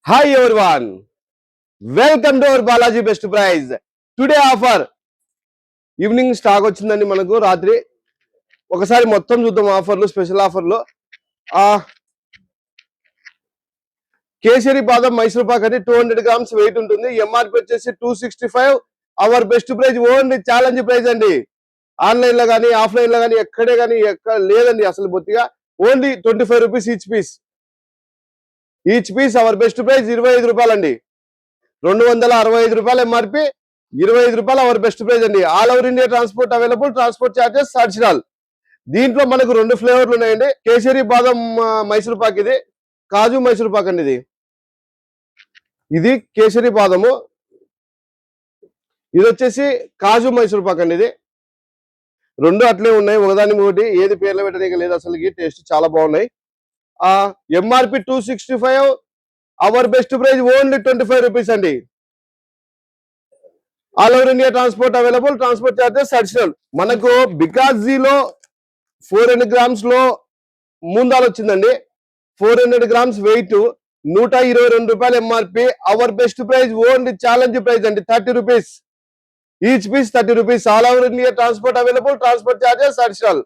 Hi everyone, welcome to our Balaji Best Price. Today offer evening stock వచ్చిందండి మనకు రాత్రి. ఒకసారి మొత్తం చూద్దాం ఆఫర్లు, స్పెషల్ ఆఫర్లు. కేసరి బాదం మైసూర్ పాక్ అని 200 గ్రామ్స్ వెయిట్ ఉంటుంది. ఎంఆర్పి వచ్చేసి 265. Our best price only challenge price అండి. ఆన్లైన్ లో కానీ ఆఫ్లైన్ లో కానీ ఎక్కడే కానీ ఎక్కడ లేదండి అసలు బొత్తిగా. Only 25 rupees each piece our best price 25 రూపాయలండి. 265 రూపాయలు ఎంఆర్పి, 25 రూపాయలు అవర్ బెస్ట్ ప్రైస్ అండి. All over India transport available, transport charges additional. దీంట్లో మనకు 2 ఫ్లేవర్లు ఉన్నాయండి. కేసరి బాదం మైసూర్ పాక్, ఇది కాజు మైసూర్ పాక్ అండి. ఇది కేసరి బాదము, ఇది వచ్చేసి కాజు మైసూర్ పాక్ అండి. ఇది రెండు అట్లే ఉన్నాయి, ఒకదానికి ఒకటి ఏది పేర్లు పెట్టడానికి లేదు. అసలు టేస్ట్ చాలా బాగున్నాయి. MRP 265, our best price only 25 rupees అండి. All over India transport available, transport charges additional. మనకు బికాజీలో 400 గ్రామ్స్ లో మూందాలు వచ్చిందండి. 400 గ్రామ్స్ వెయిట్, 122 రూపాయలు MRP. Our best price only challenge price అండి, 30 rupees each piece, 30 rupees. All over India transport available, transport charges additional.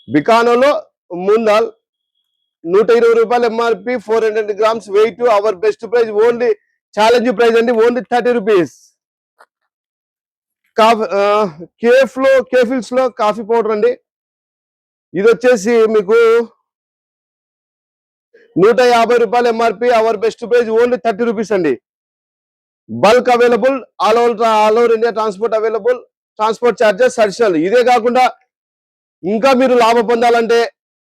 బికానోలో మూందాల్ 120 రూపాయలు MRP, 400 grams weight. Our best price only challenge price అండి, only 30 rupees. కేఫిల్స్ లో coffee powder అండి. ఇది వచ్చేసి మీకు 150 రూపాయలు MRP, our best price only 30 rupees అండి. Bulk available, all over India transport available, transport charges additional. ఇదే కాకుండా ఇంకా మీరు లాభం పొందాలంటే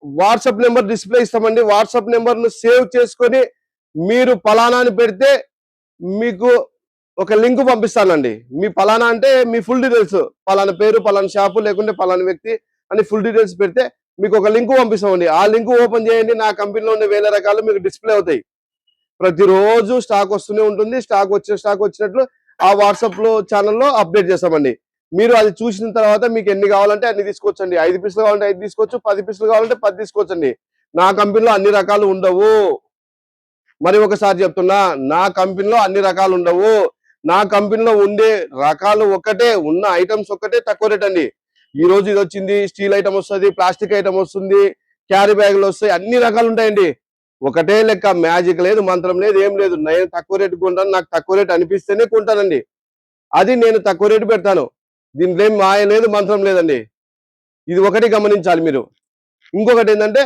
వాట్సాప్ నెంబర్ డిస్ప్లే ఇస్తామండి. వాట్సాప్ నెంబర్ ను సేవ్ చేసుకొని మీరు పలానాని పెడితే మీకు ఒక లింక్ పంపిస్తానండి. మీ పలానా అంటే మీ ఫుల్ డీటెయిల్స్, పలానా పేరు, పలానా షాపు, లేకుంటే పలానా వ్యక్తి అని ఫుల్ డీటెయిల్స్ పెడితే మీకు ఒక లింక్ పంపిస్తామండి. ఆ లింక్ ఓపెన్ చేయండి, నా కంపెనీలో ఉన్న 1000 రకాలు మీకు డిస్ప్లే అవుతాయి. ప్రతిరోజు స్టాక్ వస్తూనే ఉంటుంది. స్టాక్ వచ్చినట్లు ఆ వాట్సాప్ లో ఛానల్లో అప్డేట్ చేస్తామండి. మీరు అది చూసిన తర్వాత మీకు ఎన్ని కావాలంటే అన్ని తీసుకోవచ్చండి. 5 పీసులు కావాలంటే 5 తీసుకోవచ్చు, 10 పీసులు కావాలంటే 10 తీసుకోవచ్చండి. నా కంపెనీలో అన్ని రకాలు ఉండవు. మరి ఒకసారి చెప్తున్నా, నా కంపెనీలో అన్ని రకాలు ఉండవు. నా కంపెనీలో ఉండే రకాలు ఒక్కటే, ఉన్న ఐటమ్స్ ఒక్కటే తక్కువ రేట్ అండి. ఈ రోజు ఇది వచ్చింది, స్టీల్ ఐటమ్ వస్తుంది, ప్లాస్టిక్ ఐటమ్ వస్తుంది, క్యారీ బ్యాగులు వస్తాయి, అన్ని రకాలు ఉంటాయండి. ఒకటే లెక్క, మ్యాజిక్ లేదు, మంత్రం లేదు, ఏం లేదు. నేను తక్కువ రేటు కొంటాను, నాకు తక్కువ రేటు అనిపిస్తేనే కొంటానండి. అది నేను తక్కువ రేటు పెడతాను. దీంట్లో ఏం మాయ లేదు, మంత్రం లేదండి. ఇది ఒకటి గమనించాలి మీరు. ఇంకొకటి ఏంటంటే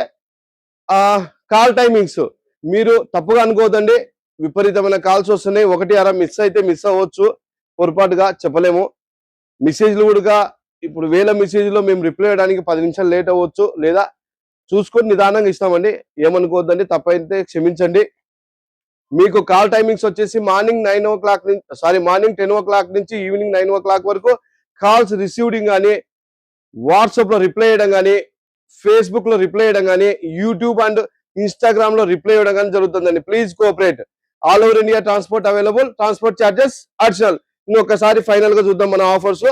కాల్ టైమింగ్స్ మీరు తప్పుగా అనుకోవద్దండి. విపరీతమైన కాల్స్ వస్తున్నాయి. ఒకటి అర మిస్ అయితే మిస్ అవ్వచ్చు, పొరపాటుగా చెప్పలేము. మెసేజ్లు కూడా ఇప్పుడు 1000 మెసేజ్లో మేము రిప్లై చేయడానికి 10 నిమిషాలు లేట్ అవ్వచ్చు, లేదా చూసుకొని నిదానంగా ఇస్తామండి. ఏమనుకోవద్దండి, తప్పైతే క్షమించండి. మీకు కాల్ టైమింగ్స్ వచ్చేసి మార్నింగ్ 9 ఓ క్లాక్ నుంచి మార్నింగ్ 10 ఓ క్లాక్ నుంచి ఈవినింగ్ 9 ఓ క్లాక్ వరకు కాల్స్ రిసీవింగ్ కానీ, వాట్సాప్ లో రిప్లై చేయడం కానీ, ఫేస్బుక్ లో రిప్లై చేయడం కానీ, యూట్యూబ్ అండ్ ఇన్స్టాగ్రామ్ లో రిప్లై చేయడం కానీ జరుగుతుందండి. Please cooperate. All over India transport available, transport charges additional. ఇంకొకసారి ఫైనల్ గా చూద్దాం మన ఆఫర్స్.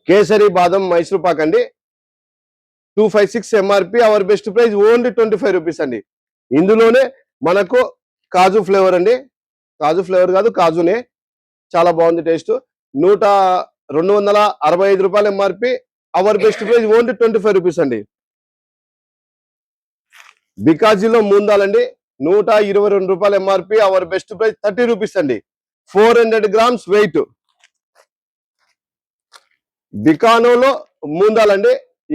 కేసరి బాదం మైసూర్ పాక్ అండి, 256 MRP, our best price only 25 rupees అండి. ఇందులోనే మనకు కాజు ఫ్లేవర్ అండి, కాజు ఫ్లేవర్ కాదు కాజునే, చాలా బాగుంది టేస్ట్. 265 రూపాయలు MRP, our best price only 25 rupees అండి. బికాజీలో మూందాలండి, 122 రూపాయలు MRP, our best price 30 rupees అండి. 400 గ్రామ్స్ వెయిట్. బికానోలో మూందాలండి,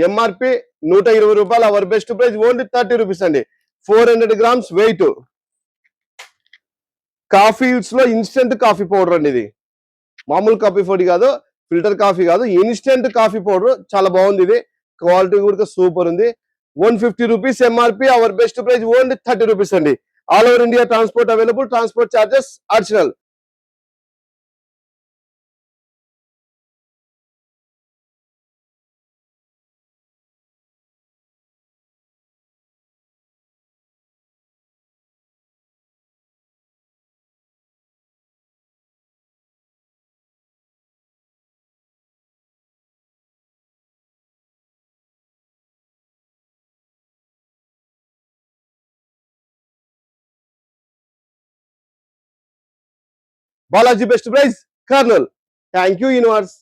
ఎంఆర్పి 120 రూపాయలు, our best price only 30 rupees అండి. 400 గ్రామ్స్ వెయిట్. కాఫీస్ లో ఇన్స్టెంట్ కాఫీ పౌడర్ అండి. ఇది మామూలు కాఫీ పొడి కాదు, ఫిల్టర్ కాఫీ కాదు, ఇన్స్టెంట్ కాఫీ పౌడర్. చాలా బాగుంది, ఇది క్వాలిటీ కూడా సూపర్ ఉంది. 150 rupees MRP, our best price only 30 rupees అండి. All over India transport available, transport charges additional. Balaji best price Kurnool. Thank you universe.